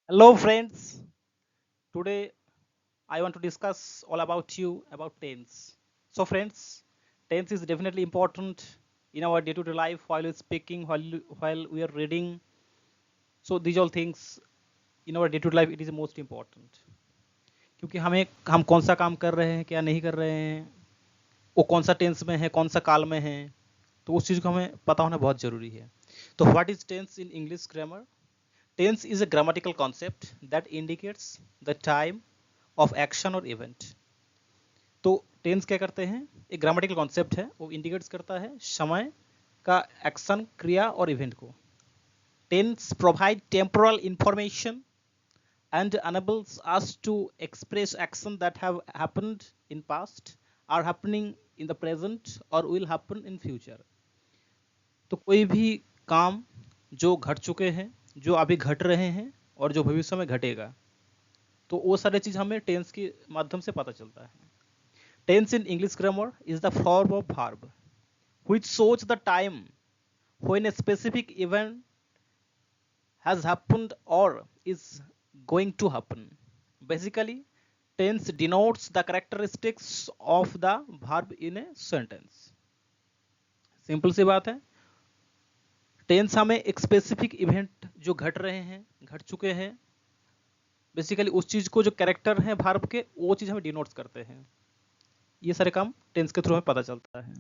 Hello friends, today I want to discuss all about you about tense. So friends, tense is definitely important in our day-to-day life while we're speaking, while we are reading. So these all things in our day-to-day life it is most important. क्योंकि हम कौन सा काम कर रहे हैं क्या नहीं कर रहे हैं वो कौन सा टेंस में है कौन सा काल में है तो उस चीज़ को हमें पता होना बहुत ज़रूरी है तो what is tense in English grammar Tense is a grammatical concept that indicates the time of action or event. तो टेंस क्या करते हैं एक ग्रामेटिकल कॉन्सेप्ट है वो इंडिकेट्स करता है समय का एक्शन क्रिया और इवेंट को tense provide temporal information and enables us to express action that have happened in past are happening in the present or will happen in future. तो कोई भी काम जो घट चुके हैं जो अभी घट रहे हैं और जो भविष्य में घटेगा तो वो सारी चीज़ हमें टेंस के माध्यम से पता चलता है tense in English grammar is the form of verb which shows the time when a specific event has happened or is going to happen. Basically, tense denotes the characteristics of the verb in a sentence. Simple सी बात है tense हमें एक specific event जो घट रहे हैं घट चुके हैं बेसिकली उस चीज को जो कैरेक्टर है वर्ब के वो चीज हमें डिनोट्स करते हैं ये सारे काम टेंस के थ्रू हमें पता चलता है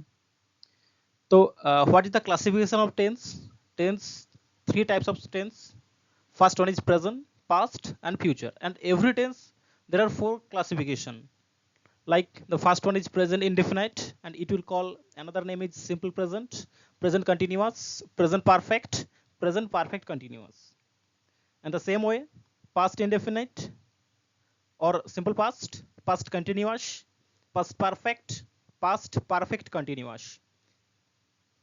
तो what is the classification of tense tense three types of tense first one is present past and future and every tense there are four classification like the first one is present indefinite and it will call another name is simple present present continuous present perfect continuous and the same way past indefinite or simple past past continuous past perfect continuous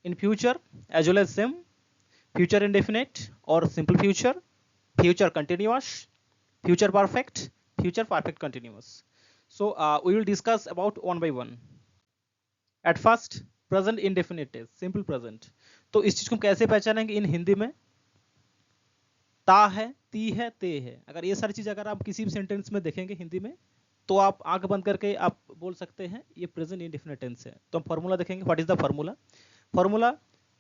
in future as well as same future indefinite or simple future future continuous future perfect continuous so we will discuss about one by one at first present indefinite tense simple present तो इस चीज को हम कैसे पहचानेंगे इन हिंदी में ता है ती है ते है अगर ये सारी चीज अगर आप किसी भी सेंटेंस में देखेंगे हिंदी में तो आप आंख बंद करके आप बोल सकते हैं ये प्रेजेंट इंडेफिनिट टेंस है तो हम फॉर्मूला देखेंगे what is the formula formula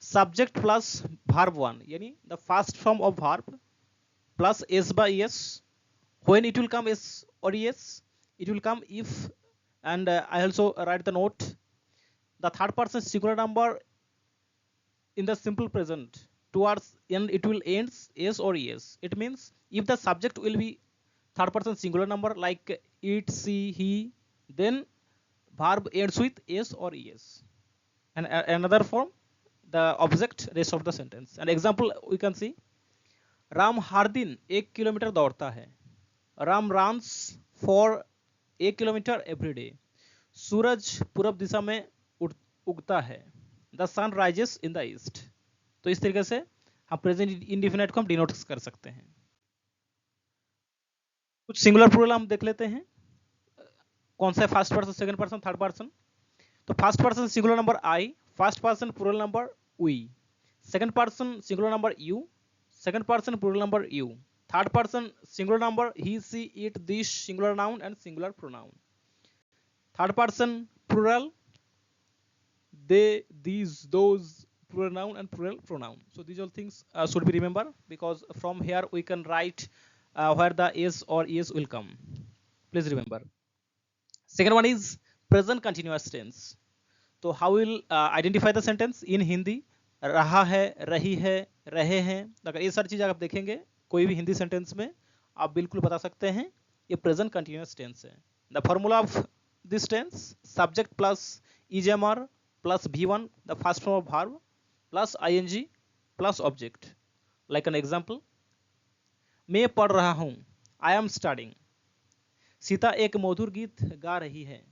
subject plus verb one यानी the first form of verb plus S by S when it will come s or es it will come if and I also write the note the third person singular number in the simple present towards and it will ends s or es it means if the subject will be third person singular number like it she he then verb ends with s or es and another form the object rest of the sentence an example we can see Ram हर दिन 1 kilometre दौड़ता है Ram runs for 1 kilometre every day सूरज पूरब दिशा में उगता है the sun rises in the east तो इस तरीके से हम प्रेजेंट इंडिफिनिट को हम डिनोट कर सकते हैं कुछ सिंगुलर प्लूरल हम देख लेते हैं कौन सा first person second person third person तो first person singular number I first person plural number we second person singular number you second person plural number you third person singular number he she it this singular noun and singular pronoun third person plural they these those plural noun and plural pronoun so these all things should be remembered because from here we can write where the is or is will come please remember second one is present continuous tense so how will identify the sentence in hindi रहा है रही है रहे हैं अगर ये सारी चीज़ आप देखेंगे कोई भी हिंदी सेंटेंस में आप बिल्कुल बता सकते हैं ये प्रेजेंट कंटिन्यूअस टेंस है the formula of this tense subject plus is am are plus v1 the first form of verb plus ing plus object like an example मैं पढ़ रहा हूँ आई एम स्टडिंग सीता एक मधुर गीत गा रही है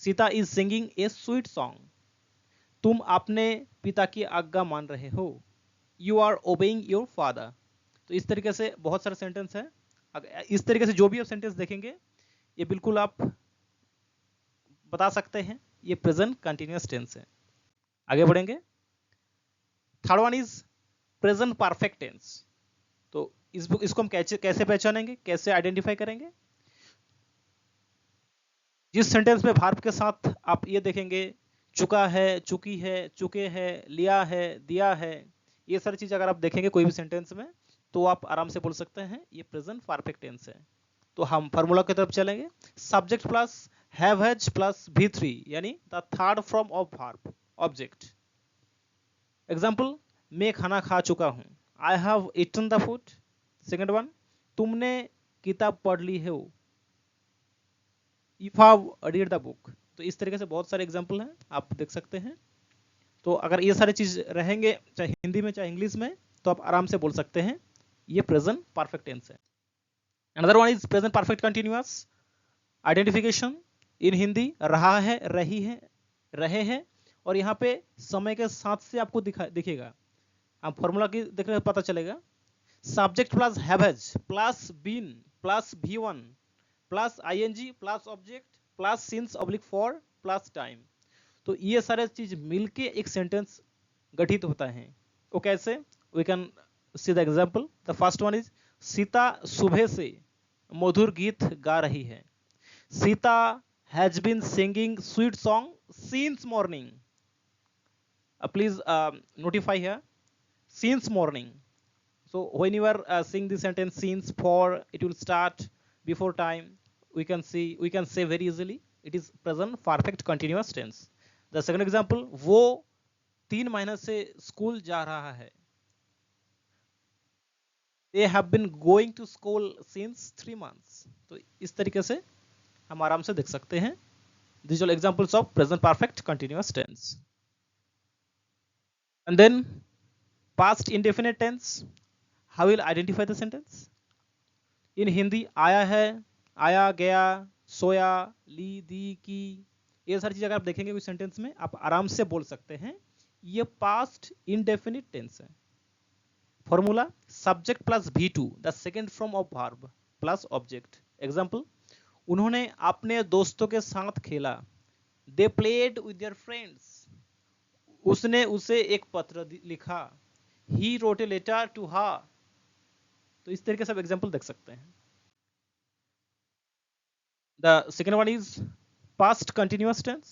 Sita is singing a sweet song तुम अपने पिता की आज्ञा मान रहे हो you are obeying your father तो इस तरीके से बहुत सारे सेंटेंस हैं इस तरीके से जो भी आप सेंटेंस देखेंगे ये बिल्कुल आप बता सकते हैं ये प्रेजेंट कंटिन्यूअस टेंस है आगे बढ़ेंगे third one is present perfect tense तो इसको हम कैसे पहचानेंगे, कैसे आइडेंटिफाई करेंगे? जिस सेंटेंस में वर्ब के साथ आप ये देखेंगे चुका है, चुकी है, चुके हैं, लिया है, दिया है, ये सारी चीज अगर आप देखेंगे कोई भी सेंटेंस में तो आप आराम से बोल सकते हैं ये प्रेजेंट परफेक्ट टेंस है। तो हम फार्मूला की तरफ चलेंगे। Subject plus have has plus V3 यानी the third form of verb object. Example, मैं खाना खा चुका हूं, I have eaten the food. Second one, तुमने किताब पढ़ ली है, you have read the book. तो इस तरीके से बहुत सारे एग्जाम्पल हैं, आप देख सकते हैं। तो अगर ये सारी चीज रहेंगे चाहे हिंदी में चाहे इंग्लिश में तो आप आराम से बोल सकते हैं ये प्रेजेंट परफेक्ट टेंस है। Another one is present perfect continuous. Identification in Hindi रहा है, रही है, रहे हैं, और यहाँ पे समय के साथ से आपको दिखेगा। आप फॉर्मूला की देखने में पता चलेगा। Subject plus have has plus been plus V1 plus ING plus object plus since oblique for plus time. तो ये सारे चीज मिलके एक सेंटेंस गठित होता है। वो कैसे? We can see the example. The first one is Sita सुबह से मधुर गीत गा रही है। Sita has been singing sweet song since morning. Please notify here since morning. So when you are seeing the sentence since, for, it will start before time, we can say very easily it is present perfect continuous tense. The second example, वो 3 महीने से school जा रहा है। they have been going to school since 3 months। तो इस तरीके से हम आराम से देख सकते हैं। these are examples of present perfect continuous tense। and then past indefinite tense, how will identify the sentence? इन हिंदी आया है, आया, गया, सोया, ली, दी, की, ये सारी चीज अगर आप देखेंगे कोई सेंटेंस में आप आराम से बोल सकते हैं ये पास्ट इंडेफिनिट टेंस है। Formula subject plus V2 the second form of verb plus object. Example, उन्होंने अपने दोस्तों के साथ खेला। They played with their friends. उसने उसे एक पत्र लिखा। He wrote a letter to her. तो इस तरीके से आप एग्जाम्पल देख सकते हैं। The second one is past continuous tense।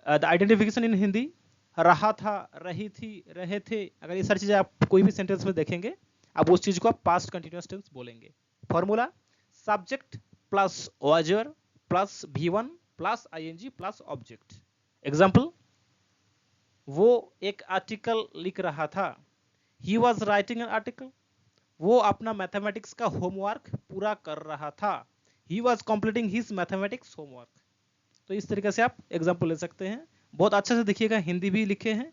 The identification in Hindi रहा था, रही थी, रहे थे, अगर ये सारी चीजें आप कोई भी सेंटेंस में देखेंगे आप उस चीज को आप पास्ट कंटिन्यूअस टेंस बोलेंगे। Formula subject plus was were plus V1 plus ING plus object. Example, वो एक आर्टिकल लिख रहा था। He was writing an article. वो अपना मैथमेटिक्स का होमवर्क पूरा कर रहा था। He was completing his mathematics homework. तो इस तरीके से आप एग्जाम्पल ले सकते हैं। बहुत अच्छे से देखिएगा, हिंदी भी लिखे हैं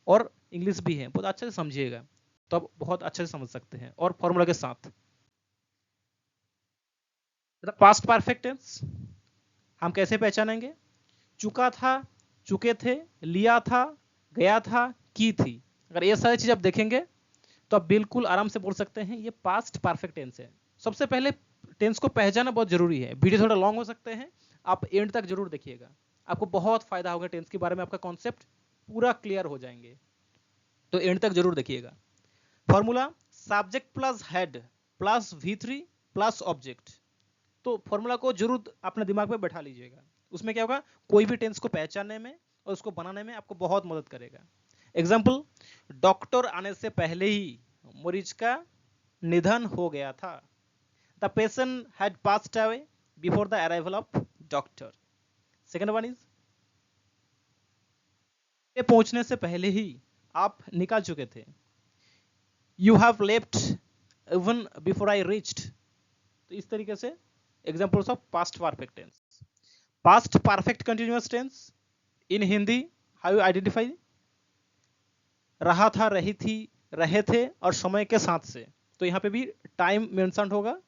और इंग्लिश भी है, बहुत अच्छे से समझिएगा तो आप बहुत अच्छे से समझ सकते हैं और फॉर्मूला के साथ। पास्ट परफेक्ट टेंस हम कैसे पहचानेंगे? चुका था, चुके थे, लिया था, गया था, की थी, अगर ये सारी चीज आप देखेंगे तो आप बिल्कुल आराम से बोल सकते हैं ये पास्ट परफेक्ट टेंस है। सबसे पहले टेंस को पहचानना बहुत जरूरी है। वीडियो थोड़ा लॉन्ग हो सकते हैं, आप एंड तक जरूर देखिएगा, आपको बहुत फायदा होगा। टेंस के बारे में आपका कॉन्सेप्ट पूरा क्लियर हो जाएंगे, तो एंड तक जरूर देखिएगा। Formula subject plus had plus V3 plus object. तो फॉर्मूला को जरूर अपने दिमाग में बैठा लीजिएगा। उसमें क्या होगा, कोई भी टेंस को पहचानने में और उसको बनाने में आपको बहुत मदद करेगा। एग्जाम्पल, डॉक्टर आने से पहले ही मरीज का निधन हो गया था। The patient had passed away before the arrival of doctor. Second one is पहुंचने से पहले ही आप निकल चुके थे। You have left even before I reached. तो इस तरीके से examples of past perfect tense. Past perfect continuous tense in Hindi how you identify? रहा था, रही थी, रहे थे और समय के साथ से, तो यहां पे भी टाइम मेंशन होगा।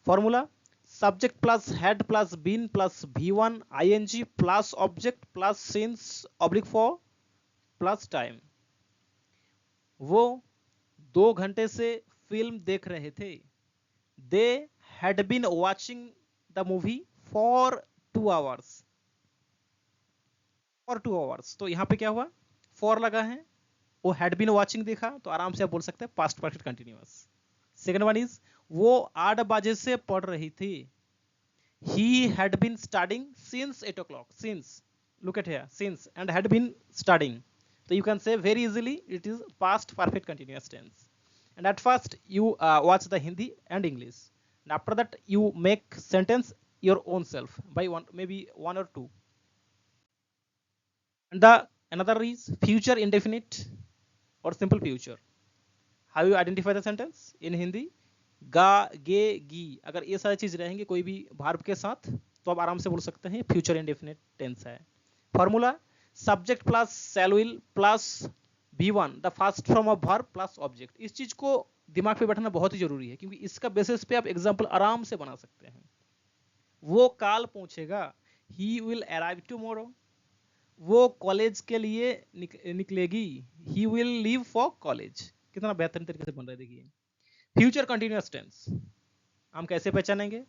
Formula subject plus had plus been plus V1 ING plus object plus since oblique for plus time. वो 2 घंटे से फिल्म देख रहे थे। They had been watching the movie for 2 hours. For 2 hours, तो यहां पे क्या हुआ, फॉर लगा है, वो हैड बीन वॉचिंग देखा, तो आराम से आप बोल सकते हैं past perfect continuous. Second one is वो 8 बजे से पढ़ रही थी। He had been studying since 8 o'clock. Since, look at here, since and had been studying. So you can say very easily it is past perfect continuous tense. And at first you watch the Hindi and English. And after that you make sentence your own self by one, maybe one or two. And the another is future indefinite or simple future. How you identify the sentence in Hindi? गा, गे, गी, अगर ये सारी चीज रहेंगे कोई भी verb के साथ तो आप आराम से बोल सकते हैं फ्यूचर इंडेफिनिट टेंस है। Formula subject plus shall will plus V1 the first form of verb plus object. इस चीज को दिमाग पे बैठाना बहुत ही जरूरी है क्योंकि इसका बेसिस पे आप एग्जांपल आराम से बना सकते हैं। वो काल पहुंचेगा, ही विल अराइव टुमारो। वो कॉलेज के लिए निकलेगी, he will leave for college. कितना बेहतरीन तरीके से बन रहा है देखिए। फ्यूचर कंटिन्यूअस टेंस हम कैसे पहचानेंगे?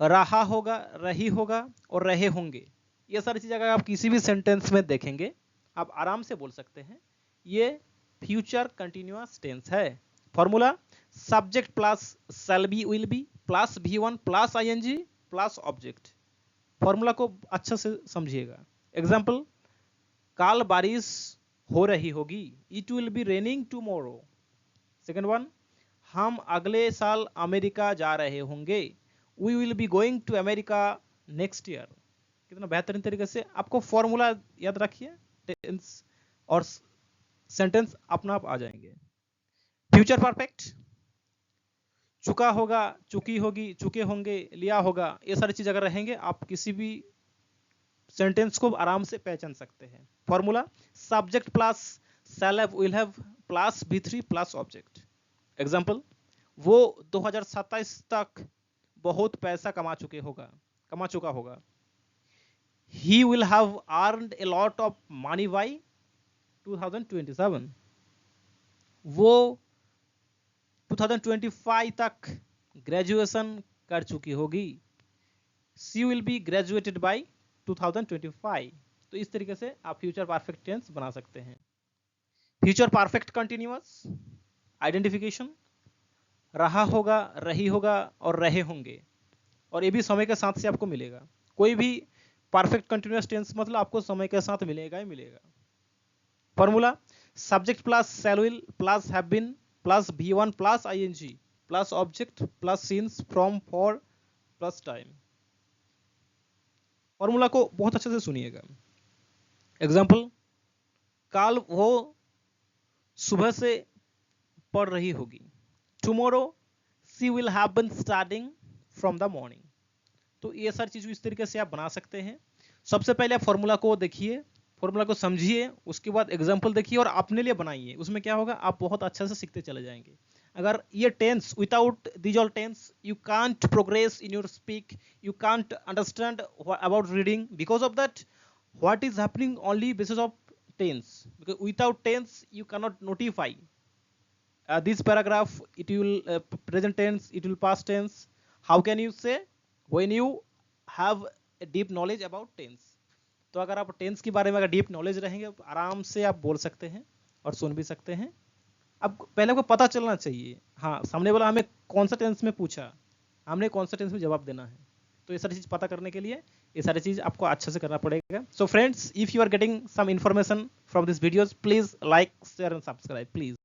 रहा होगा, रही होगा और रहे होंगे। ये सारी चीजें अगर आप किसी भी सेंटेंस में देखेंगे आप आराम से बोल सकते हैं ये फ्यूचर कंटिन्यूअस टेंस है। Formula subject plus shall be will be plus V1 plus ING plus object. Formula को अच्छा से समझिएगा। एग्जाम्पल, काल बारिश हो रही होगी, it will be raining tomorrow. Second one, हम अगले साल अमेरिका जा रहे होंगे, we will be going to America next year. कितना बेहतरीन तरीके से आपको फॉर्मूला याद रखिए, टेंस और सेंटेंस अपना आप आ जाएंगे। फ्यूचर परफेक्ट, चुका होगा, चुकी होगी, चुके होंगे, लिया होगा, ये सारी चीज अगर रहेंगे आप किसी भी सेंटेंस को आराम से पहचान सकते हैं। Formula subject plus shall have will have plus V3 plus object. Example, वो 2027 तक बहुत पैसा कमा चुका होगा। He will have earned a lot of money by 2027। वो 2025 तक ग्रेजुएशन कर चुकी होगी। She will be graduated by 2025। तो इस तरीके से आप फ्यूचर परफेक्ट टेंस बना सकते हैं। फ्यूचर परफेक्ट कंटिन्यूअस आइडेंटिफिकेशन, रहा होगा, रही होगा और रहे होंगे, और ये भी समय के साथ से आपको मिलेगा। कोई भी परफेक्ट कंटिन्यूअस टेंस मतलब आपको समय के साथ मिलेगा ही मिलेगा। Formula subject plus shall will plus have been plus V1 plus ING plus object plus since from for plus time. Formula को बहुत अच्छे से सुनिएगा। एग्जाम्पल, काल वो सुबह से पढ़ रही होगी, tomorrow she will have been starting from the morning. तो ये सारी चीज इस तरीके से आप बना सकते हैं। सबसे पहले आप फॉर्मूला को देखिए, फॉर्मूला को समझिए, उसके बाद एग्जाम्पल देखिए और अपने लिए बनाइए। उसमें क्या होगा, आप बहुत अच्छे से सीखते चले जाएंगे। अगर ये tense, without these all tense you can't progress in your speak, you can't understand about reading, because of that what is happening only basis of tense, because without tense you can not notify this paragraph, it will present tense, it will past tense. How can you say when you have a deep knowledge about tense? तो अगर आप tense के बारे में अगर deep knowledge रहेंगे आराम से आप बोल सकते हैं और सुन भी सकते हैं। अब पहले आपको पता चलना चाहिए, हाँ सामने वाला हमें कौन सा टेंस में पूछा, हमने कौन सा टेंस में जवाब देना है। तो ये सारी चीज पता करने के लिए ये सारी चीज आपको अच्छे से करना पड़ेगा। So friends, if you are getting some information from this videos, please like, share and subscribe please.